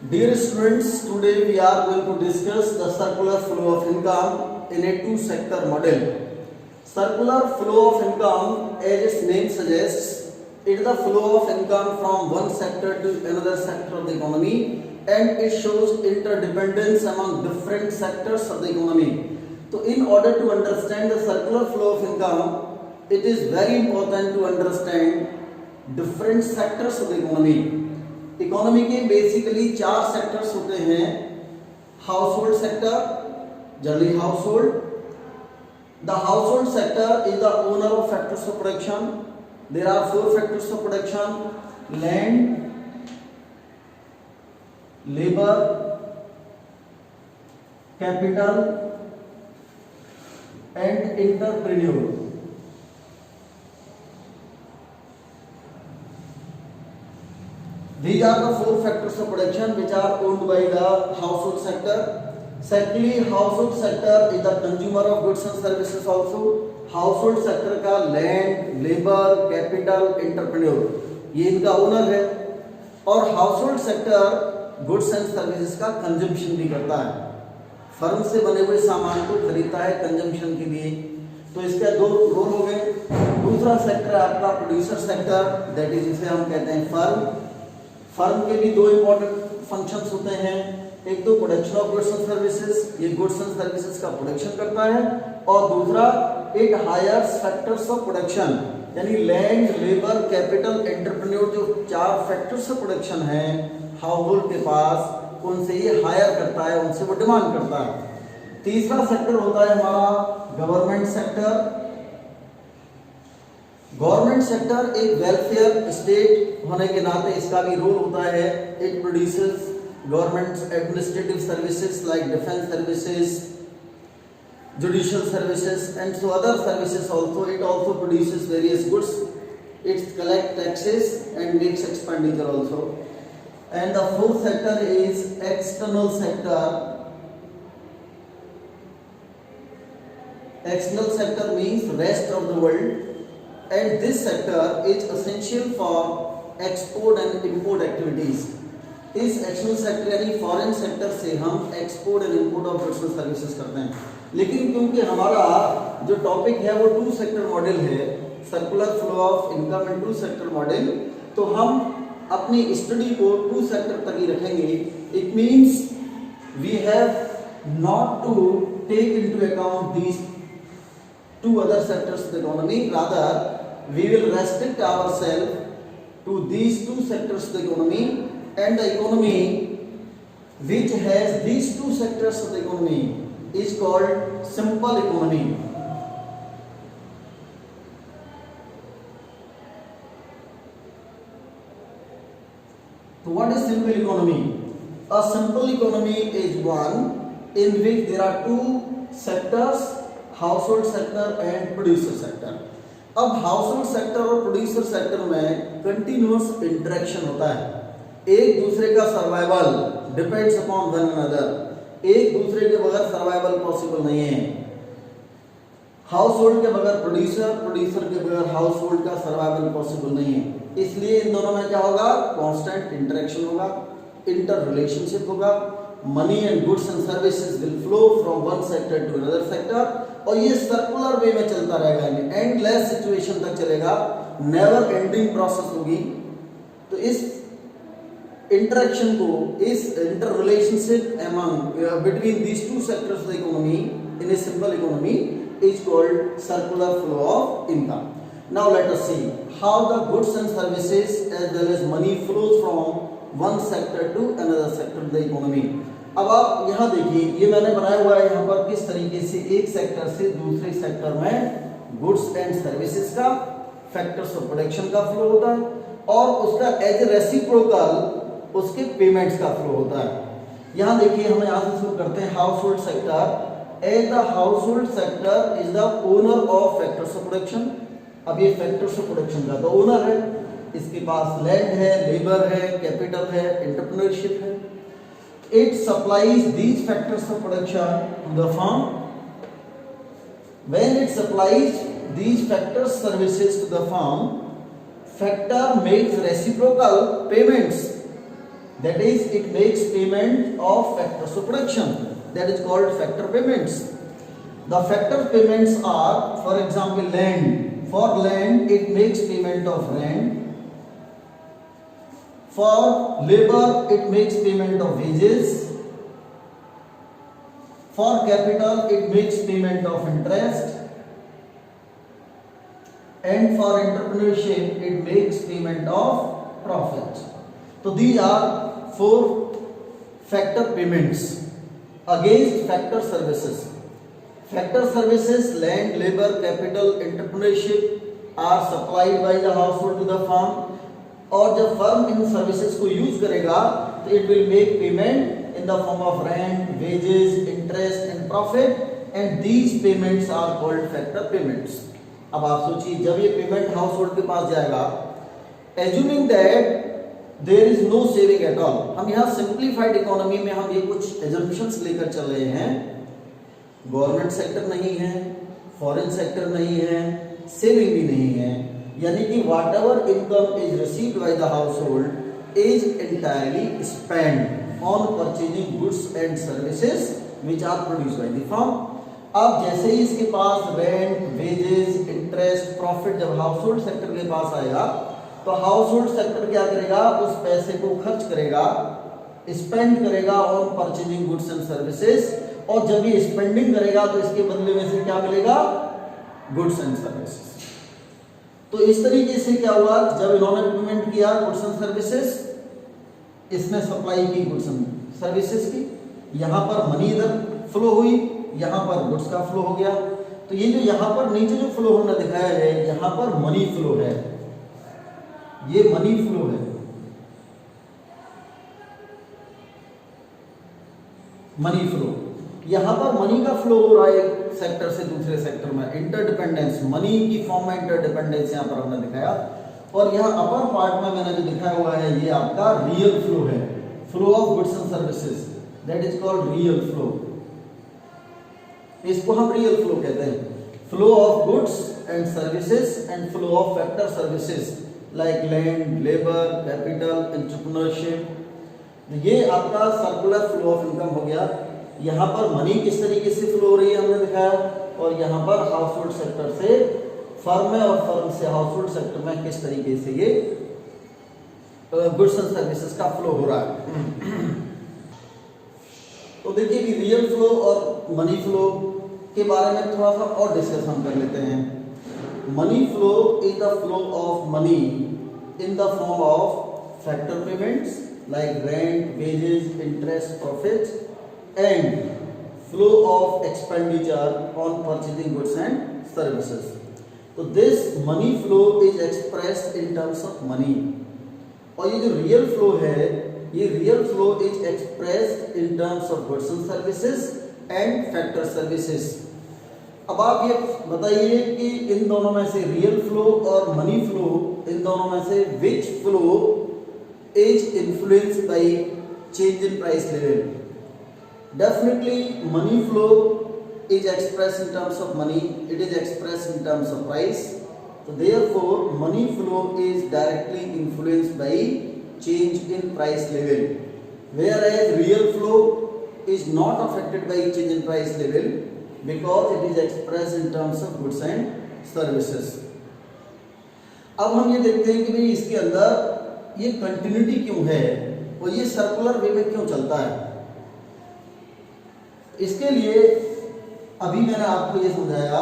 Dear students, today we are going to discuss the circular flow of income in a two-sector model. Circular flow of income, as its name suggests, it is the flow of income from one sector to another sector of the economy, and it shows interdependence among different sectors of the economy. So in order to understand the circular flow of income, it is very important to understand different sectors of the economy. Economy के basically 4 sectors होते हैं. Household sector, generally household. The household sector is the owner of factors of production. There are 4 factors of production: land, labour, capital and entrepreneur. These are the 4 factors of production which are owned by the household sector. Secondly, household sector is the consumer of goods and services also. Household sector का land, labor, capital, entrepreneur ये इनका owner है. और household sector goods and services का consumption भी करता है. Firm से बने हुए सामान को खरीदता है consumption के लिए. तो इसके 2 रोल हो गए. दूसरा सेक्टर है आपका प्रोड्यूसर सेक्टर, दैट इज जिसे हम कहते हैं फर्म. फर्म के भी 2 इंपॉर्टेंट फंक्शंस होते हैं. एक तो production of goods and services, ये गुड्स एंड सर्विसेज का प्रोडक्शन करता है. और दूसरा it hires factors of production, यानी लैंड, लेबर, कैपिटल, एंटरप्रेन्योर, जो 4 फैक्टर्स ऑफ प्रोडक्शन हैं हाउस होल्ड के पास, उनसे ये हायर करता है, उनसे वो डिमांड करता है. तीसरा सेक्टर होता है हमारा गवर्नमेंट सेक्टर. गवर्नमेंट सेक्टर एक वेलफेयर स्टेट होने के नाते इसका भी रोल होता है. It produces government administrative services like defence services, judicial services and so other services also. It also produces various goods. It collect taxes and makes expenditure also. And the fourth sector is external sector. External sector means rest of the world. And this sector is essential for export and import activities. इस external sector यानी foreign sector से हम export and import of goods and services करते हैं. लेकिन क्योंकि हमारा जो टॉपिक है वो 2 सेक्टर मॉडल है, circular flow of income in 2 sector model, तो हम अपनी स्टडी को 2 सेक्टर तक ही रखेंगे. It means we have not to take into account these 2 other sectors of the economy. Rather, we will restrict ourselves to these 2 sectors of the economy, and the economy which has these 2 sectors of the economy is called simple economy. So what is simple economy? A simple economy is one in which there are 2 sectors, household sector and producer sector. अब household sector और producer sector में continuous interaction होता है. एक दूसरे का survival depends upon one another. एक दूसरे के बगैर सर्वाइवल पॉसिबल नहीं है. हाउसहोल्ड के बगैर प्रोड्यूसर, प्रोड्यूसर के बगैर हाउसहोल्ड का सर्वाइवल पॉसिबल नहीं है. इसलिए इन दोनों में क्या होगा? कांस्टेंट इंटरेक्शन होगा, इंटर रिलेशनशिप होगा. Money and goods and services will flow from one sector to another sector, और ये सर्कुलर वे में चलता रहेगा, एंडलेस सिचुएशन तक चलेगा, नेवर एंडिंग प्रोसेस होगी. तो इस इंटरेक्शन को, इस inter relationship among between these 2 sectors of the economy in a simple economy is called circular flow of income. Now let us see how the goods and services as well as money flows from one sector to another sector of the economy. अब आप यहाँ देखिए, ये मैंने बनाया हुआ है यहाँ पर किस तरीके से एक सेक्टर से दूसरे सेक्टर में गुड्स एंड सर्विसेज का, फैक्टर्स ऑफ प्रोडक्शन का फ्लो होता है, और उसका एज ए रेसिप्रोकल उसके पेमेंट्स का फ्लो होता है. यहाँ देखिए, हम यहाँ से शुरू करते हैं. Household sector, as the household sector is the owner of factors of production. अब ये फैक्टर्स ऑफ प्रोडक्शन का तो ओनर है, इसके पास लैंड है, लेबर है, कैपिटल है, एंटरप्रेन्योरशिप है. It supplies these factors of production to the firm. When it supplies these factors services to the firm, factor makes reciprocal payments. that is it makes payment of factors of production, that is called factor payments. The factor payments are, for example, land. For land it makes payment of rent. For labor it makes payment of wages. For capital it makes payment of interest. And for entrepreneurship it makes payment of profit. So these are 4 factor payments against factor services. Factor services, land, labor, capital, entrepreneurship are supplied by the household to the firm. और जब firm इन services को use करेगा तो it will make payment in the form of rent, wages, interest and profit, and these payments are called factor payments. अब आप सोचिए, जब ये पेमेंट हाउस होल्ड के पास जाएगा, assuming that there is no saving at all. हम यहाँ सिंप्लीफाइड इकोनॉमी में हम ये कुछ एजम्पशंस लेकर चल रहे हैं. गवर्नमेंट सेक्टर नहीं है, फॉरेन सेक्टर नहीं है, सेविंग भी नहीं है, यानी कि whatever income is received by the household is entirely spend on purchasing goods and services which are produced by the firm. अब जैसे ही इसके पास रेंट, वेजेस, इंटरेस्ट, प्रॉफिट जब हाउस होल्ड सेक्टर के पास आएगा तो हाउस होल्ड सेक्टर क्या करेगा, उस पैसे को खर्च करेगा, स्पेंड करेगा on purchasing goods and services. और जब ये स्पेंडिंग करेगा तो इसके बदले में से क्या मिलेगा, गुड्स एंड सर्विसेज. तो इस तरीके से क्या हुआ, जब इन्होंने पेमेंट किया गुड्स एंड सर्विसेज, इसने सप्लाई की गुड्स एंड सर्विसेज की, यहां पर मनी इधर फ्लो हुई, यहां पर गुड्स का फ्लो हो गया. तो ये जो यहां पर नीचे जो फ्लो होना दिखाया है, यहां पर मनी फ्लो है, ये मनी फ्लो है, मनी फ्लो. यहां पर मनी का फ्लो हो रहा है एक सेक्टर से दूसरे सेक्टर में, इंटरडिपेंडेंस, मनी की फॉर्म में इंटरडिपेंडेंस यहां पर हमने दिखाया. और यहां अपर पार्ट में मैंने जो दिखाया हुआ है, ये आपका रियल फ्लो है, flow of goods and services, that is called real flow. इसको हम रियल फ्लो कहते हैं. Flow of goods and services and flow of factor services like land, labour, capital, entrepreneurship. ये आपका सर्कुलर फ्लो ऑफ इनकम हो गया. यहाँ पर मनी किस तरीके से फ्लो हो रही है हमने दिखाया, और यहाँ पर हाउस होल्ड सेक्टर से फर्म में और फर्म से हाउस होल्ड सेक्टर में किस तरीके से ये गुड्स एंड सर्विसेज का फ्लो हो रहा है. तो देखिए कि रियल फ्लो और मनी फ्लो के बारे में थोड़ा सा और डिस्कस हम कर लेते हैं. Money flow is the flow of money in the form of factor payments like rent, wages, interest, profit, and flow of expenditure on purchasing goods and services. So this money flow is expressed in terms of money. और ये जो real flow है, ये real flow is expressed in terms of goods and services and factor services. अब आप ये बताइए कि इन दोनों में से real flow और money flow, इन दोनों में से which flow is influenced by change in price level? Definitely money flow is expressed in terms of money, it is expressed in terms of price. So therefore money flow is directly influenced by change in price level, whereas real flow is not affected by change in price level because it is expressed in terms of goods and services. अब हम ये देखते हैं कि भाई इसके अंदर ये कंटिन्यूटी क्यों है और ये सर्कुलर वे में क्यों चलता है. इसके लिए अभी मैंने आपको ये समझाया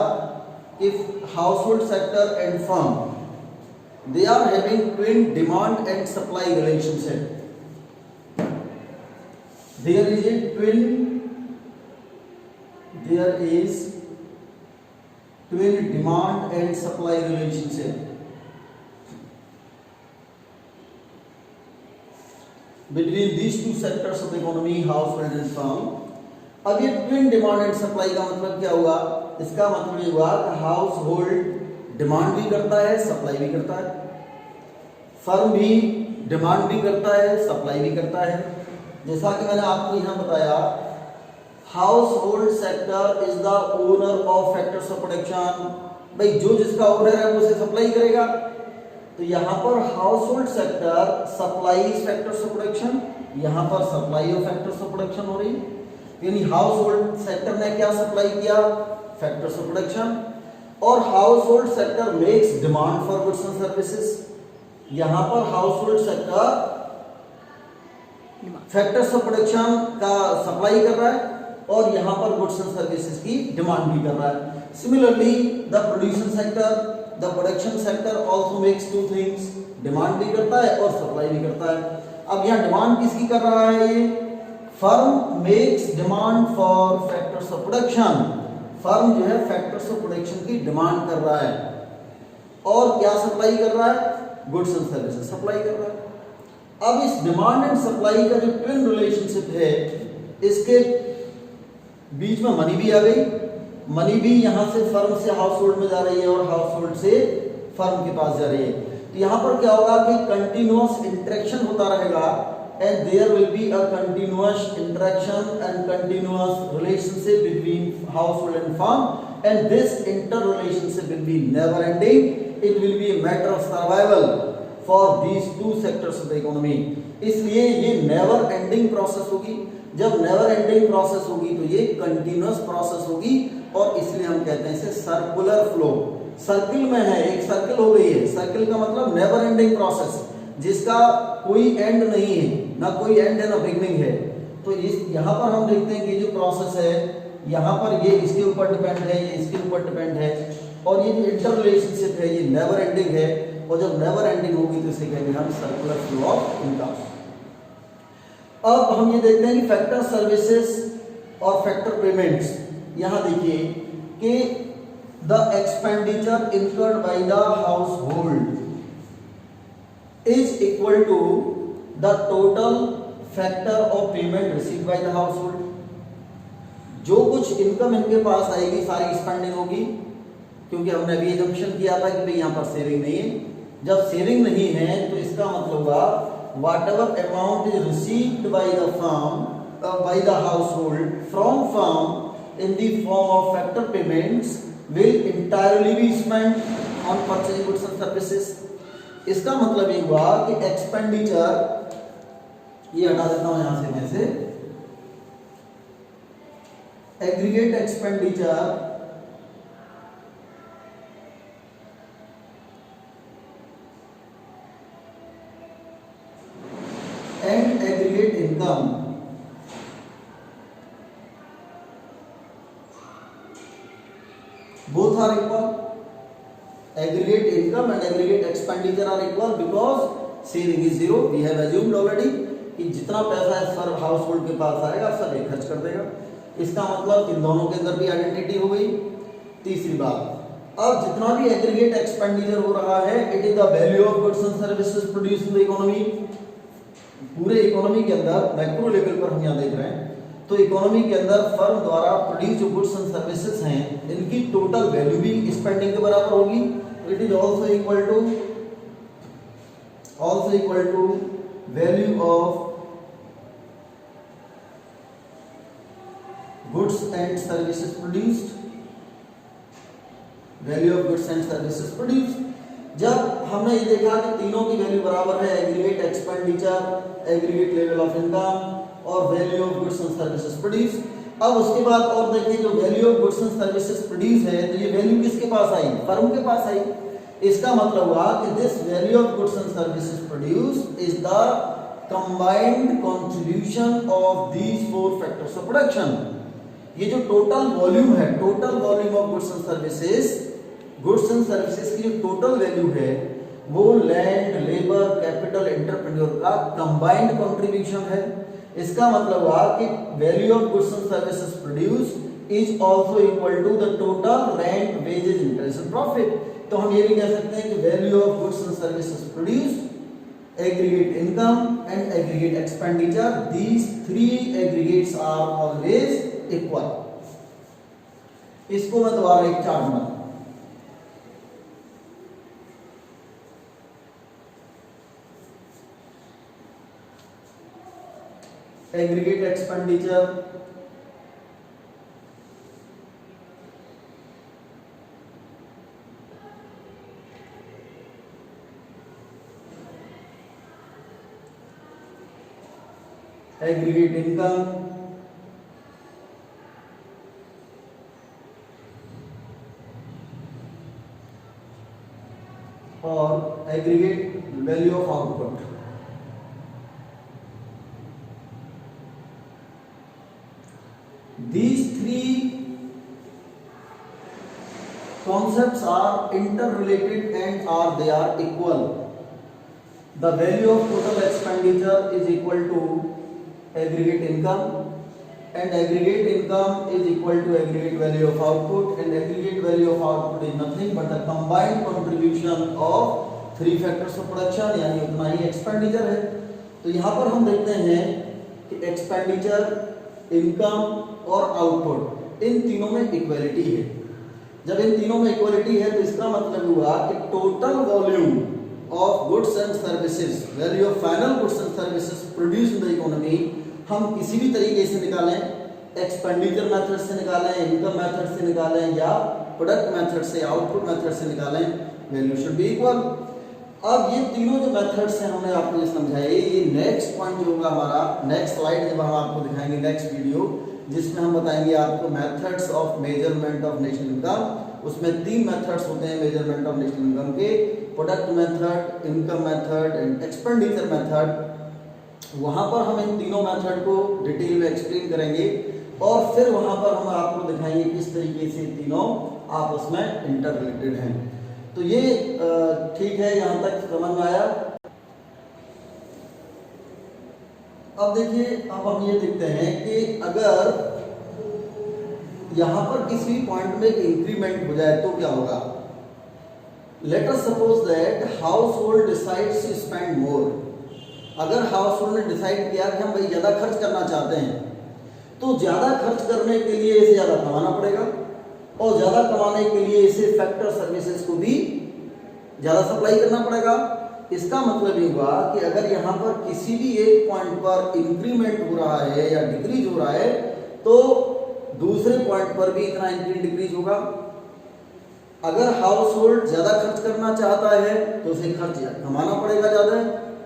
कि household sector and firm they are having twin demand and supply relationship. There is twin demand and supply relationship between these two sectors of economy, household and firm. अब ये ट्विन डिमांड एंड सप्लाई का मतलब क्या हुआ, इसका मतलब ये हुआ कि हाउस होल्ड डिमांड भी करता है, सप्लाई भी करता है, फर्म भी डिमांड भी करता है, सप्लाई भी करता है. जैसा कि मैंने आपको यहाँ बताया, house hold sector is the owner of factors of production. भाई जो जिसका ओनर है वो उसे सप्लाई करेगा. तो यहाँ पर house hold sector supplies factors of production, यहाँ पर supply of factors of production हो रही, यानी हाउस होल्ड सेक्टर ने क्या सप्लाई किया, फैक्टर्स ऑफ प्रोडक्शन, और household sector makes demand for goods and services. यहाँ पर house hold sector factors of production का सप्लाई कर रहा है और यहाँ पर गुड्स एंड सर्विसेज की डिमांड भी कर रहा है। Similarly the production sector, the production sector also makes two things, demand भी करता है और सप्लाई भी करता है। अब यहाँ डिमांड किसकी कर रहा है, ये firm makes demand for factors of production, firm जो है फैक्टर्स ऑफ प्रोडक्शन की डिमांड कर रहा है और क्या सप्लाई कर रहा है, गुड्स एंड सर्विसेज सप्लाई कर रहा है। अब इस डिमांड एंड सप्लाई का जो ट्विन रिलेशनशिप है, इसके बीच में मनी भी आ गई, मनी भी यहाँ से फर्म से हाउस होल्ड में जा रही है और हाउस होल्ड से फर्म के पास जा रही है। तो यहाँ पर क्या होगा कि कंटिन्यूअस इंटरेक्शन होता रहेगा and there will be a continuous interaction and continuous relationship between household and firm, and this interrelationship will be never ending. It will be a matter of survival for these two sectors of the economy. इसलिए ये never ending process होगी। जब never ending process होगी तो ये continuous process होगी और इसलिए हम कहते हैं इसे circular flow। सर्किल में है, एक सर्किल हो गई है, सर्किल का मतलब never ending process, जिसका कोई एंड नहीं है, ना कोई एंड है ना बिगनिंग है। तो इस यहाँ पर हम देखते हैं कि जो प्रोसेस है यहाँ पर ये इसके ऊपर डिपेंड है, ये इसके ऊपर डिपेंड है और ये जो इंटर रिलेशनशिप है ये नेवर एंडिंग है और जब नेवर एंडिंग होगी तो इसे कहेंगे हम सर्कुलर फ्लो ऑफ इनकम। अब हम ये देखते हैं कि फैक्टर सर्विसेज और फैक्टर पेमेंट्स। यहाँ देखिए कि the expenditure incurred by the house hold is equal to the total factor of payment received by the household। जो कुछ इनकम इनके पास आएगी सारी स्पेंडिंग होगी, क्योंकि हमने अभी एजम्पशन किया था कि भाई यहाँ पर सेविंग नहीं है। जब सेविंग नहीं है तो इसका मतलब होगा whatever amount is received by the firm by the household from firm in the form of factor payments will entirely be spent on purchasing goods and services। इसका मतलब ये हुआ कि एक्सपेंडिचर, ये हटा देता हूं यहां से मैं से, aggregate expenditure and aggregate income both are equal. Aggregate income and aggregate expenditure are equal because saving is zero. We have assumed already कि जितना पैसा है सर हाउस होल्ड के पास आएगा सब एक खर्च कर देगा। इसका मतलब इन दोनों के अंदर भी आइडेंटिटी हो गई। तीसरी बात, अब जितना भी एग्रीगेट एक्सपेंडिचर हो रहा है it is the value of goods and services produce in the economy. पूरे इकोनॉमी के अंदर मैक्रो लेवल पर हम यहाँ देख रहे हैं तो इकोनॉमी के अंदर फर्म द्वारा प्रोड्यूस जो गुड्स एंड सर्विसेज हैं इनकी टोटल वैल्यू भी स्पेंडिंग के बराबर होगी। It is also equal to value of goods and services produced, value of goods and services produced. जब हमने ये देखा कि तीनों की वैल्यू बराबर है, aggregate expenditure, aggregate level of income और value of goods and services produce. अब उसके बाद और देखिए जो value of goods and services produce है तो ये वैल्यू किसके पास आई, फर्म के पास आई। इसका मतलब हुआ कि this value of goods and services produce is the combined contribution of these four factors of production. ये जो टोटल वॉल्यूम है, total volume of goods and services की जो टोटल वैल्यू है वो लैंड, लेबर, कैपिटल, एंटरप्रेन्योर का combined contribution है। इसका मतलब हुआ कि value of goods and services produce is also equal to the total rent, wages, interest and profit. तो हम ये भी कह सकते हैं कि value of goods and services produce, aggregate income and aggregate expenditure, these three aggregates are always equal. इसको मैं दोबारा एक चार्ट में एग्रीगेट एक्सपेंडिचर, एग्रीगेट इनकम और aggregate value of output. These three concepts are interrelated and they are equal. The value of total expenditure is equal to aggregate income, and aggregate income is equal to aggregate value of output, and aggregate value of output is nothing but the combined contribution of three factors of production, यानी उतना ही expenditure है। तो यहाँ पर हम देखते हैं कि expenditure, income और आउटपुट इन तीनों में इक्वलिटी है। जब इन तीनों में इक्वलिटी है तो इसका मतलब हुआ कि total volume of goods and services, value of final goods and services produce in the economy, हम किसी भी तरीके से निकालें, एक्सपेंडिचर मेथड से निकालें, इनकम मेथड से निकालें या प्रोडक्ट मेथड से, आउटपुट मेथड से निकालें, वैल्यू शुड बी इक्वल। अब ये तीनों जो मेथड्स हैं हमने आपको ये समझाए, ये नेक्स्ट पॉइंट जो होगा हमारा, नेक्स्ट स्लाइड जब हम आपको दिखाएंगे, नेक्स्ट वीडियो जिसमें हम बताएंगे आपको methods of measurement of national income. उसमें तीन मेथड्स होते हैं मेजरमेंट ऑफ नेशनल इनकम के, product method, income method and expenditure method. वहां पर हम इन तीनों मेथड को डिटेल में एक्सप्लेन करेंगे और फिर वहां पर हम आपको दिखाएंगे किस तरीके से तीनों आपस में इंटर रिलेटेड हैं। तो ये ठीक है, यहां तक समझ में आया। अब देखिए, अब हम ये देखते हैं कि अगर यहां पर किसी पॉइंट में इंक्रीमेंट हो जाए तो क्या होगा। Let us suppose that household decides to spend more. अगर हाउस होल्ड ने डिसाइड किया कि हम भाई ज्यादा खर्च करना चाहते हैं, तो ज्यादा खर्च करने के लिए इसे ज्यादा कमाना पड़ेगा और ज्यादा कमाने के लिए इसे फैक्टर सर्विसेज को भी ज्यादा सप्लाई करना पड़ेगा। इसका मतलब ये हुआ कि अगर यहाँ पर किसी भी एक पॉइंट पर इंक्रीमेंट हो रहा है या डिक्रीज हो रहा है तो दूसरे पॉइंट पर भी इतना इंक्रीज डिक्रीज होगा। अगर हाउस होल्ड ज्यादा खर्च करना चाहता है तो उसे खर्च कमाना पड़ेगा ज्यादा,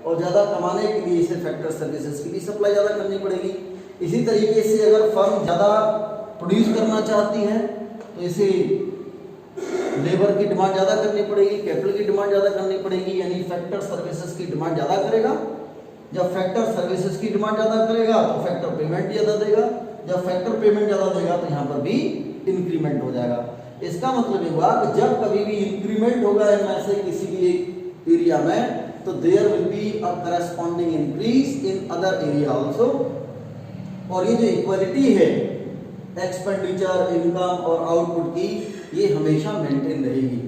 और ज्यादा कमाने के लिए इसे फैक्टर सर्विसेज की भी सप्लाई ज्यादा करनी पड़ेगी। इसी तरीके से अगर फर्म ज्यादा प्रोड्यूस करना चाहती है तो इसे लेबर की डिमांड ज्यादा करनी पड़ेगी, कैपिटल की डिमांड ज्यादा करनी पड़ेगी, यानी फैक्टर सर्विसेज की डिमांड ज्यादा करेगा। जब फैक्टर सर्विसेज की डिमांड ज्यादा करेगा तो फैक्टर पेमेंट ज्यादा देगा, जब फैक्टर पेमेंट ज्यादा देगा तो यहाँ पर भी इंक्रीमेंट हो जाएगा। इसका मतलब ये हुआ कि जब कभी भी इंक्रीमेंट होगा इनमें से किसी भी एक एरिया में तो there will be a corresponding increase in other area also. और ये जो इक्वालिटी है एक्सपेंडिचर, इनकम और आउटपुट की, ये हमेशा मेंटेन रहेगी।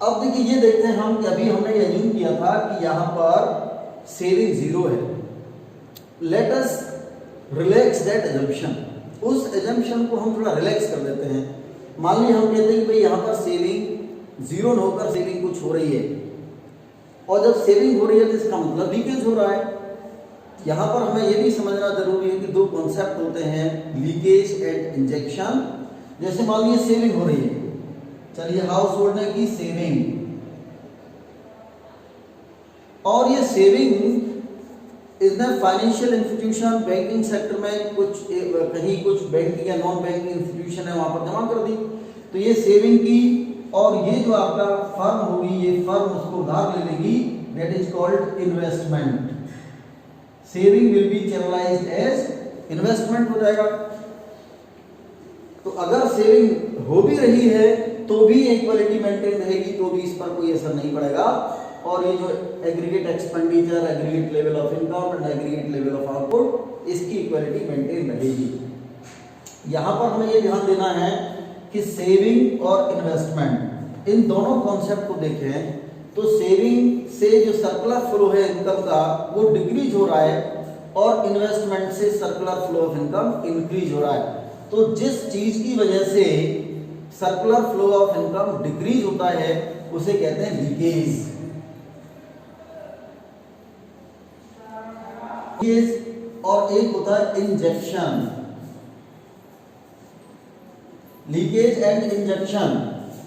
अब देखिए, ये देखते हैं हम कि अभी हमने ये अज्यूम किया था कि यहाँ पर सेविंग जीरो है। Let us relax that assumption. उस अजम्पशन को हम थोड़ा रिलैक्स कर देते हैं। मान लीजिए हम कहते हैं कि भाई यहाँ पर सेविंग जीरो न होकर सेविंग कुछ हो रही है, और जब सेविंग हो रही है तो इसका मतलब लीकेज हो रहा है। यहाँ पर हमें यह भी समझना जरूरी है कि दो कॉन्सेप्ट होते हैं, लीकेज एंड इंजेक्शन। जैसे मान लीजिए सेविंग हो रही है, चलिए हाउस होल्ड ने की सेविंग, और ये सेविंग इज न फाइनेंशियल इंस्टीट्यूशन, बैंकिंग सेक्टर में कुछ कहीं कुछ बैंकिंग या नॉन बैंकिंग इंस्टीट्यूशन है वहां पर जमा कर दी, तो ये सेविंग की, और ये जो आपका फर्म होगी ये फर्म उसको उधार ले लेगी, that is called investment. Saving will be channelised as investment हो जाएगा। तो अगर सेविंग हो भी रही है तो भी इक्वालिटी मेंटेन रहेगी, तो भी इस पर कोई असर नहीं पड़ेगा। और ये जो aggregate expenditure, aggregate level of income and aggregate level of output, इसकी इक्वालिटी मेंटेन रहेगी। यहां पर हमें ये ध्यान देना है कि सेविंग और इन्वेस्टमेंट, इन दोनों कॉन्सेप्ट को देखें तो सेविंग से जो सर्कुलर फ्लो है इनकम का वो डिक्रीज हो रहा है, और इन्वेस्टमेंट से circular flow of income increase हो रहा है। तो जिस चीज की वजह से circular flow of income decrease होता है उसे कहते हैं लीकेज। और एक होता है injection. Leakage and injection.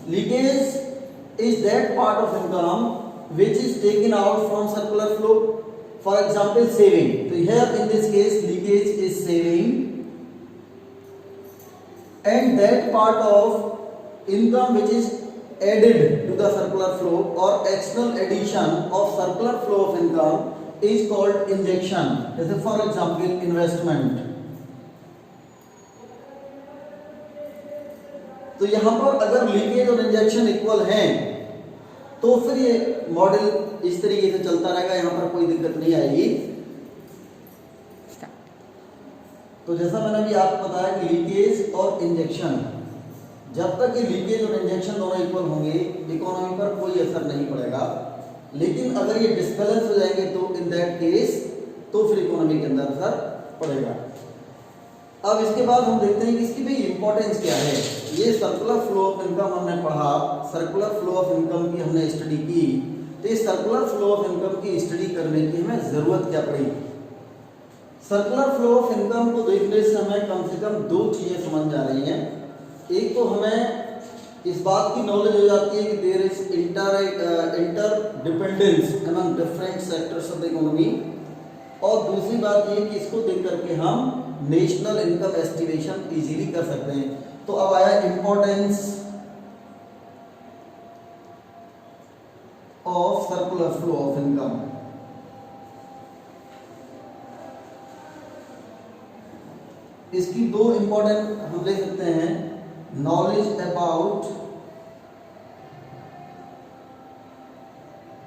Leakage is that part of income which is taken out from circular flow. For example, saving. So here in this case, leakage is saving, and that part of income which is added to the circular flow or external addition of circular flow of income is called injection. जैसे for example, investment. तो यहाँ पर अगर leakage और injection equal हैं तो फिर ये मॉडल इस तरीके से चलता रहेगा, यहाँ पर कोई दिक्कत नहीं आएगी। तो जैसा मैंने अभी आपको बताया कि लीकेज और इंजेक्शन, जब तक ये लीकेज और इंजेक्शन दोनों इक्वल होंगे इकोनॉमी पर कोई असर नहीं पड़ेगा, लेकिन अगर ये डिसबैलेंस हो जाएंगे तो इन दैट केस तो फिर इकोनॉमी के अंदर असर पड़ेगा। अब इसके बाद हम देखते हैं कि इसकी भाई इंपॉर्टेंस क्या है। ये सर्कुलर फ्लो ऑफ इनकम हमने पढ़ा, सर्कुलर फ्लो ऑफ इनकम की हमने स्टडी की, तो इस सर्कुलर फ्लो ऑफ इनकम की स्टडी करने की हमें जरूरत क्या पड़ी। सर्कुलर फ्लो ऑफ इनकम को देखने से हमें कम से कम दो चीजें समझ आ रही हैं। एक तो हमें इस बात की नॉलेज हो जाती है कि there is interdependence among different sectors of the economy, और दूसरी बात ये कि इसको देख करके हम नेशनल इनकम एस्टिमेशन इजीली कर सकते हैं। तो अब आया importance of circular flow of income. इसकी दो इंपॉर्टेंट हम ले सकते हैं, knowledge about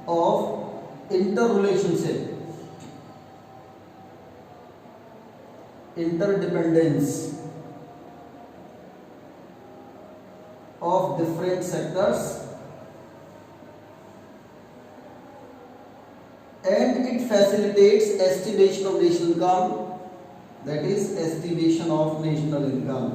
of inter relationship, interdependence of different sectors, and it facilitates estimation of national income, that is estimation of national income.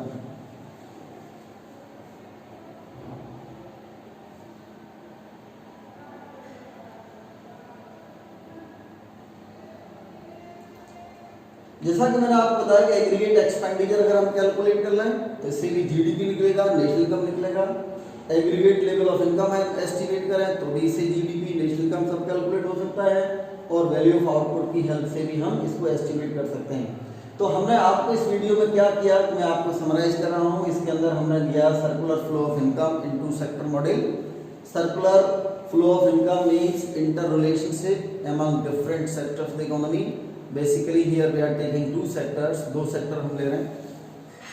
जैसा कि मैंने आपको बताया कि एग्रीगेट एक्सपेंडिचर अगर हम कैलकुलेट कर लें तो इससे भी जीडीपी निकलेगा, नेशनल इनकम निकलेगा। एग्रीगेट लेवल ऑफ इनकम हम एस्टिमेट करें तो भी इससे जीडीपी, नेशनल इनकम सब कैलकुलेट हो सकता है, और वैल्यू ऑफ आउटपुट की हेल्प से भी हम इसको एस्टिमेट कर सकते हैं। तो हमने आपको इस वीडियो में क्या किया, मैं आपको समराइज कर रहा हूँ। इसके अंदर हमने लिया circular flow of income into sector model. Circular flow of income means inter relationship among different sectors of the economy. Basically here we are taking two sectors, दो सेक्टर हम ले रहे हैं,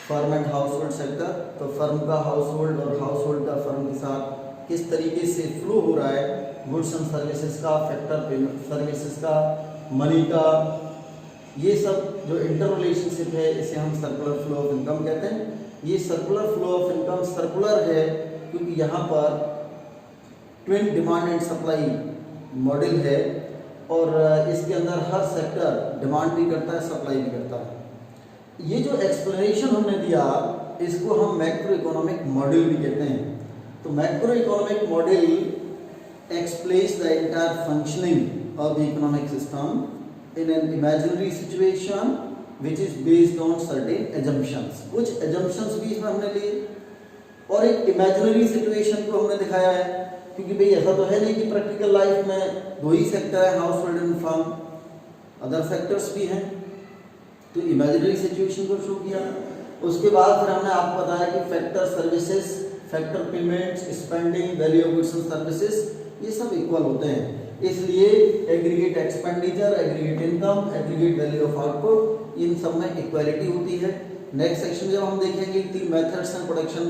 firm and household sector. तो firm का household और household का firm के साथ किस तरीके से फ्लो हो रहा है, गुड्स एंड सर्विसेज का, फैक्टर पेमेंट सर्विसेज का, मनी का, ये सब जो इंटर रिलेशनशिप है इसे हम सर्कुलर फ्लो ऑफ इनकम कहते हैं। ये circular flow of income circular है क्योंकि यहाँ पर twin demand and supply model है, और इसके अंदर हर सेक्टर डिमांड भी करता है, सप्लाई भी करता है। ये जो एक्सप्लेनेशन हमने दिया इसको हम मैक्रो इकोनॉमिक मॉडल भी कहते हैं। तो macro economic model explains the entire functioning of the economic system in an imaginary situation which is based on certain assumptions. कुछ एजम्पशंस भी इसमें हमने लिए और एक इमेजिनरी सिचुएशन को हमने दिखाया है, क्योंकि भाई ऐसा तो है नहीं कि प्रैक्टिकल लाइफ में दो ही सेक्टर है, house hold and firm, other sectors भी हैं। तो इमेजिनरी सिचुएशन को शो किया। उसके बाद फिर हमने आपको बताया कि factor services, factor payments, spending, value of goods and services, ये सब इक्वल होते हैं। इसलिए aggregate expenditure, aggregate income, aggregate value of output, इन सब में इक्वालिटी होती है। नेक्स्ट सेक्शन जब हम देखेंगे तीन मेथड्स हैं प्रोडक्शन,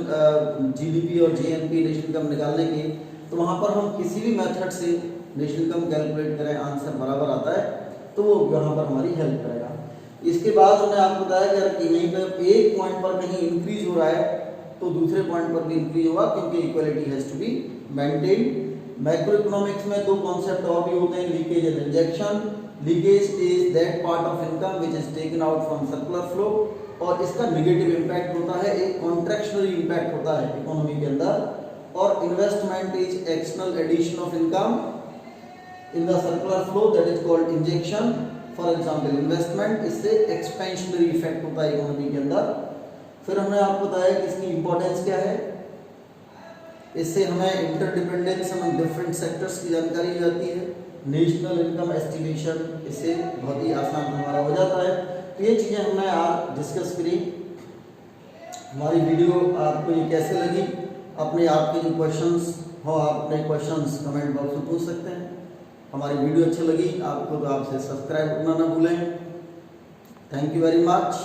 जीडीपी और जीएनपी, नेशनल इनकम निकालने के, तो वहाँ पर हम किसी भी मेथड से नेशनल इनकम कैलकुलेट करें, आंसर बराबर आता है, तो वो यहाँ पर हमारी हेल्प करेगा। इसके बाद हमने आपको बताया कि अगर कहीं पर एक पॉइंट पर कहीं इंक्रीज हो रहा है तो दूसरे पॉइंट पर भी इंक्रीज होगा, क्योंकि equality has to be maintained. Macroeconomics में दो कॉन्सेप्ट और भी होते हैं, leakage and injection. Leakage is that part of income which is taken out from circular flow, और इसका नेगेटिव इम्पैक्ट होता है, एक कॉन्ट्रैक्शनरी इम्पैक्ट होता है इकोनॉमी के अंदर। और investment is external addition of income in the circular flow, that is called injection. For example investment, इससे एक्सपेंशनरी इफेक्ट होता है इकोनॉमी के अंदर। फिर हमने आपको बताया कि इसकी इंपॉर्टेंस क्या है, इससे हमें इंटरडिपेंडेंस अमंग डिफरेंट सेक्टर्स की जानकारी हो जाती है। नेशनल इनकम एस्टिमेशन, इससे बहुत ही आसान हमारा हो जाता है। तो ये चीज़ें हमने आज डिस्कस करी। हमारी वीडियो आपको ये कैसे लगी, अपने आपके जो क्वेश्चंस हो आप अपने क्वेश्चंस कमेंट बॉक्स में पूछ सकते हैं। हमारी वीडियो अच्छी लगी आपको तो आपसे सब्सक्राइब करना ना भूलें। Thank you very much.